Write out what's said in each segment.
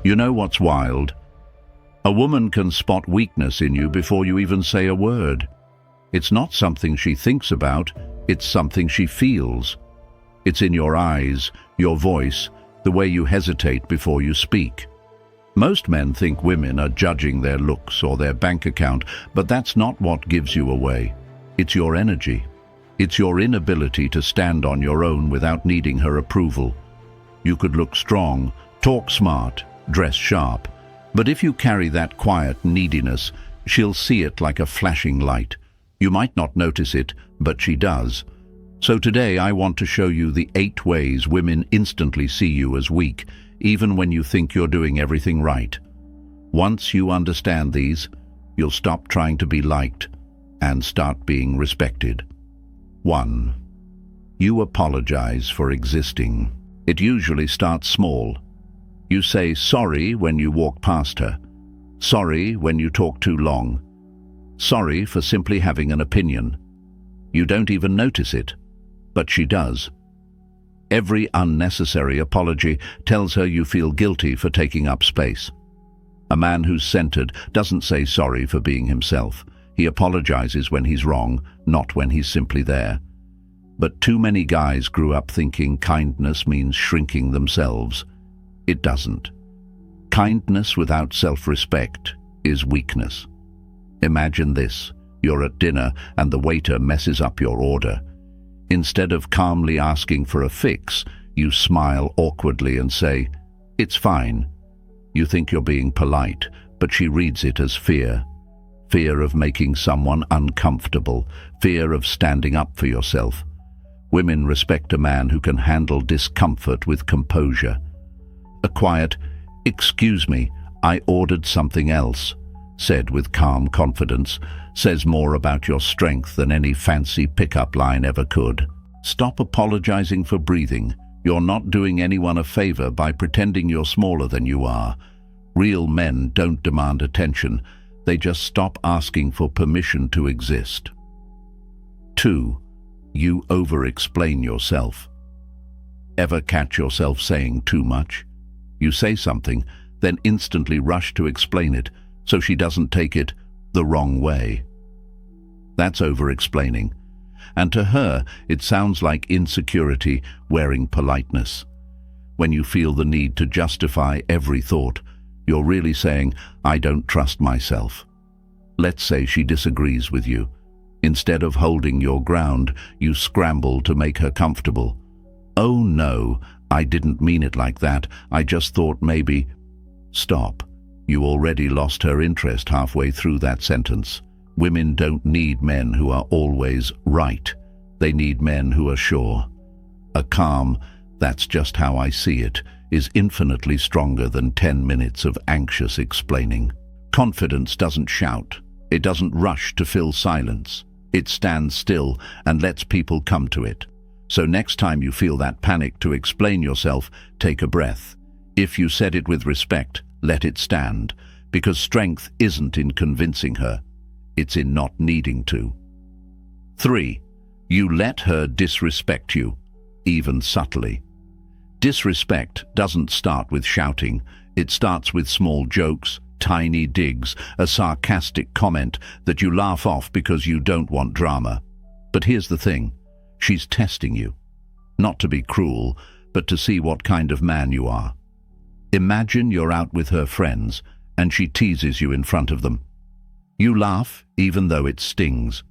You know what's wild? A woman can spot weakness in you before you even say a word. It's not something she thinks about, it's something she feels. It's in your eyes, your voice, the way you hesitate before you speak. Most men think women are judging their looks or their bank account, but that's not what gives you away. It's your energy. It's your inability to stand on your own without needing her approval. You could look strong, talk smart, dress sharp, but if you carry that quiet neediness, she'll see it like a flashing light. You might not notice it, but she does. So today I want to show you the 8 ways women instantly see you as weak, even when you think you're doing everything right. Once you understand these, you'll stop trying to be liked and start being respected. 1. You apologize for existing. It usually starts small. You say sorry when you walk past her, sorry when you talk too long, sorry for simply having an opinion. You don't even notice it, but she does. Every unnecessary apology tells her you feel guilty for taking up space. A man who's centered doesn't say sorry for being himself. He apologizes when he's wrong, not when he's simply there. But too many guys grew up thinking kindness means shrinking themselves. It doesn't. Kindness without self-respect is weakness. Imagine this. You're at dinner and the waiter messes up your order. Instead of calmly asking for a fix, you smile awkwardly and say, "It's fine." You think you're being polite, but she reads it as fear. Fear of making someone uncomfortable, fear of standing up for yourself. Women respect a man who can handle discomfort with composure. A quiet, "Excuse me, I ordered something else," said with calm confidence, says more about your strength than any fancy pickup line ever could. Stop apologizing for breathing. You're not doing anyone a favor by pretending you're smaller than you are. Real men don't demand attention. They just stop asking for permission to exist. 2. You over-explain yourself. Ever catch yourself saying too much? You say something, then instantly rush to explain it, so she doesn't take it the wrong way. That's over-explaining. And to her, it sounds like insecurity wearing politeness. When you feel the need to justify every thought, you're really saying, "I don't trust myself." Let's say she disagrees with you. Instead of holding your ground, you scramble to make her comfortable. "Oh no, I didn't mean it like that. I just thought maybe..." Stop. You already lost her interest halfway through that sentence. Women don't need men who are always right. They need men who are sure. A calm, "That's just how I see it," is infinitely stronger than 10 minutes of anxious explaining. Confidence doesn't shout. It doesn't rush to fill silence. It stands still and lets people come to it. So next time you feel that panic to explain yourself, take a breath. If you said it with respect, let it stand, because strength isn't in convincing her. It's in not needing to. 3. You let her disrespect you, even subtly. Disrespect doesn't start with shouting. It starts with small jokes, tiny digs, a sarcastic comment that you laugh off because you don't want drama. But here's the thing. She's testing you. Not to be cruel, but to see what kind of man you are. Imagine you're out with her friends and she teases you in front of them. You laugh even though it stings.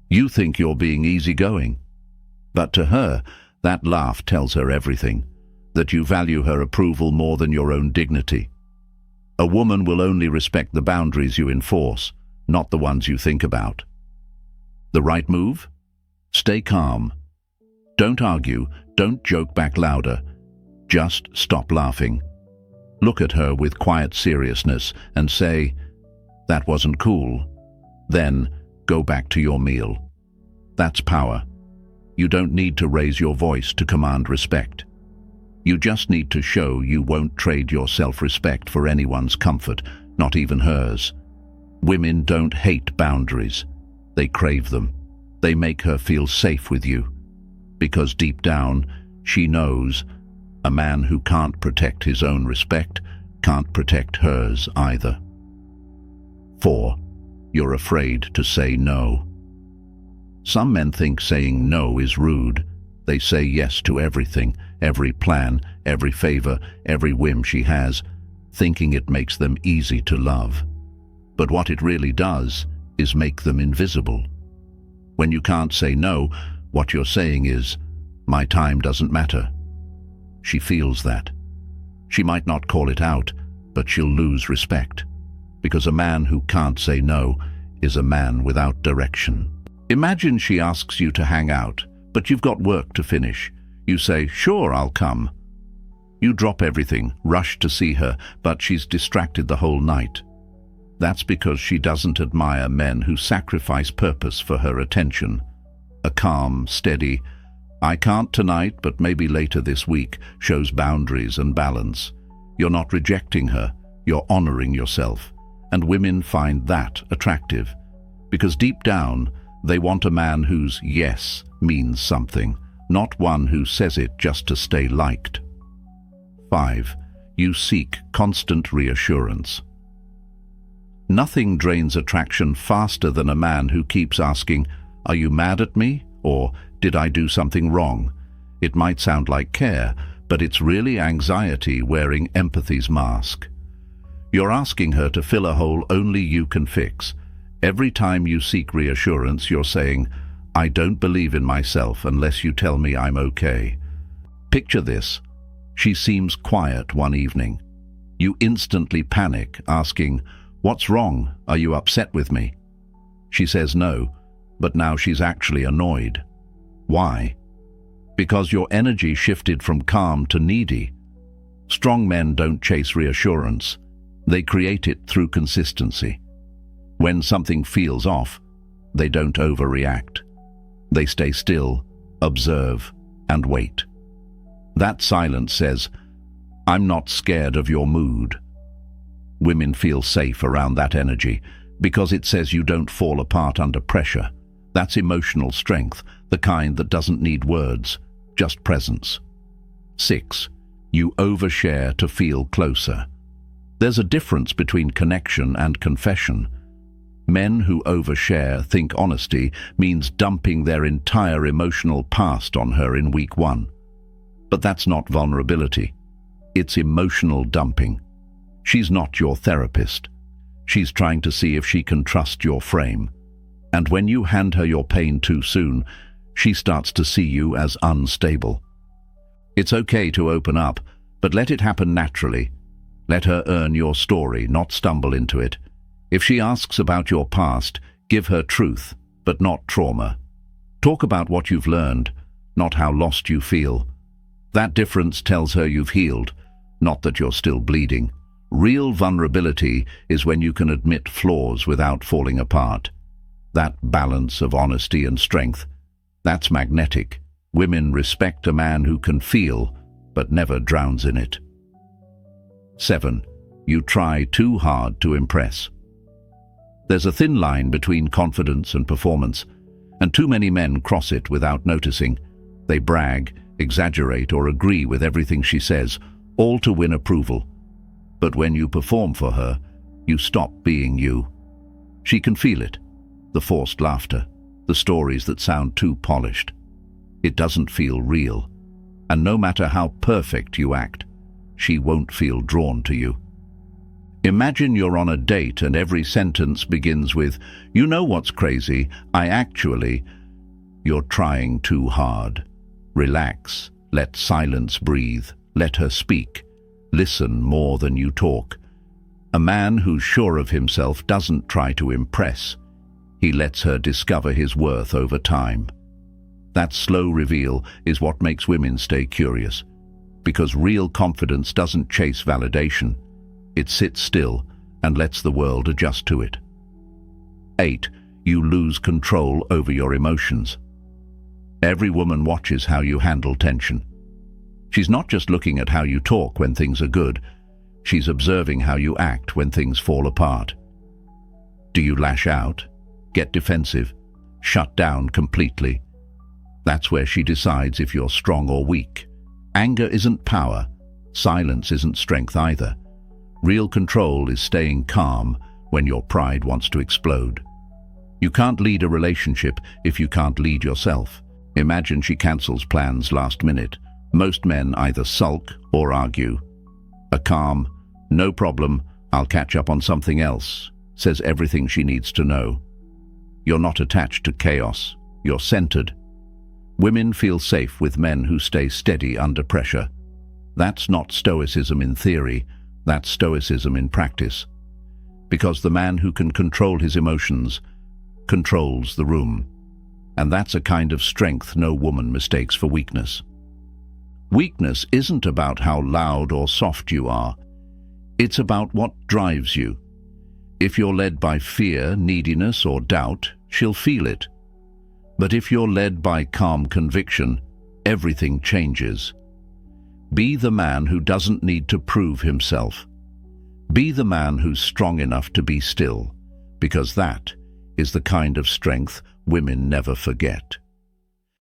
You think you're being easygoing. But to her, that laugh tells her everything, that you value her approval more than your own dignity. A woman will only respect the boundaries you enforce, not the ones you think about. The right move? Stay calm. Don't argue, don't joke back louder. Just stop laughing. Look at her with quiet seriousness and say, "That wasn't cool." Then go back to your meal. That's power. You don't need to raise your voice to command respect. You just need to show you won't trade your self-respect for anyone's comfort, not even hers. Women don't hate boundaries. They crave them. They make her feel safe with you. Because deep down, she knows a man who can't protect his own respect can't protect hers either. 4. You're afraid to say no. Some men think saying no is rude. They say yes to everything, every plan, every favor, every whim she has, thinking it makes them easy to love. But what it really does is make them invisible. When you can't say no, what you're saying is, "My time doesn't matter." She feels that. She might not call it out, but she'll lose respect. Because a man who can't say no is a man without direction. Imagine she asks you to hang out, but you've got work to finish. You say, "Sure, I'll come." You drop everything, rush to see her, but she's distracted the whole night. That's because she doesn't admire men who sacrifice purpose for her attention. A calm, steady, "I can't tonight, but maybe later this week," shows boundaries and balance. You're not rejecting her, you're honoring yourself. And women find that attractive, because deep down, they want a man whose yes means something, not one who says it just to stay liked. 5. You seek constant reassurance. Nothing drains attraction faster than a man who keeps asking, "Are you mad at me?" or "Did I do something wrong?" It might sound like care, but it's really anxiety wearing empathy's mask. You're asking her to fill a hole only you can fix. Every time you seek reassurance, you're saying, "I don't believe in myself unless you tell me I'm okay." Picture this. She seems quiet one evening. You instantly panic, asking, "What's wrong? Are you upset with me?" She says no, but now she's actually annoyed. Why? Because your energy shifted from calm to needy. Strong men don't chase reassurance. They create it through consistency. When something feels off, they don't overreact. They stay still, observe, and wait. That silence says, "I'm not scared of your mood." Women feel safe around that energy because it says you don't fall apart under pressure. That's emotional strength, the kind that doesn't need words, just presence. 6. You overshare to feel closer. There's a difference between connection and confession. Men who overshare think honesty means dumping their entire emotional past on her in week 1. But that's not vulnerability. It's emotional dumping. She's not your therapist. She's trying to see if she can trust your frame. And when you hand her your pain too soon, she starts to see you as unstable. It's okay to open up, but let it happen naturally. Let her earn your story, not stumble into it. If she asks about your past, give her truth, but not trauma. Talk about what you've learned, not how lost you feel. That difference tells her you've healed, not that you're still bleeding. Real vulnerability is when you can admit flaws without falling apart. That balance of honesty and strength, that's magnetic. Women respect a man who can feel, but never drowns in it. 7. You try too hard to impress. There's a thin line between confidence and performance, and too many men cross it without noticing. They brag, exaggerate, or agree with everything she says, all to win approval. But when you perform for her, you stop being you. She can feel it, the forced laughter, the stories that sound too polished. It doesn't feel real, and no matter how perfect you act, she won't feel drawn to you. Imagine you're on a date and every sentence begins with, "You know what's crazy? I actually..." You're trying too hard. Relax, let silence breathe, let her speak. Listen more than you talk. A man who's sure of himself doesn't try to impress. He lets her discover his worth over time. That slow reveal is what makes women stay curious, because real confidence doesn't chase validation. It sits still and lets the world adjust to it. 8. You lose control over your emotions. Every woman watches how you handle tension. She's not just looking at how you talk when things are good, she's observing how you act when things fall apart. Do you lash out, get defensive, shut down completely? That's where she decides if you're strong or weak. Anger isn't power. Silence isn't strength either. Real control is staying calm when your pride wants to explode. You can't lead a relationship if you can't lead yourself. Imagine she cancels plans last minute. Most men either sulk or argue. A calm, "No problem, I'll catch up on something else," says everything she needs to know. You're not attached to chaos. You're centered. Women feel safe with men who stay steady under pressure. That's not Stoicism in theory, that's Stoicism in practice. Because the man who can control his emotions controls the room. And that's a kind of strength no woman mistakes for weakness. Weakness isn't about how loud or soft you are. It's about what drives you. If you're led by fear, neediness, or doubt, she'll feel it. But if you're led by calm conviction, everything changes. Be the man who doesn't need to prove himself. Be the man who's strong enough to be still, because that is the kind of strength women never forget.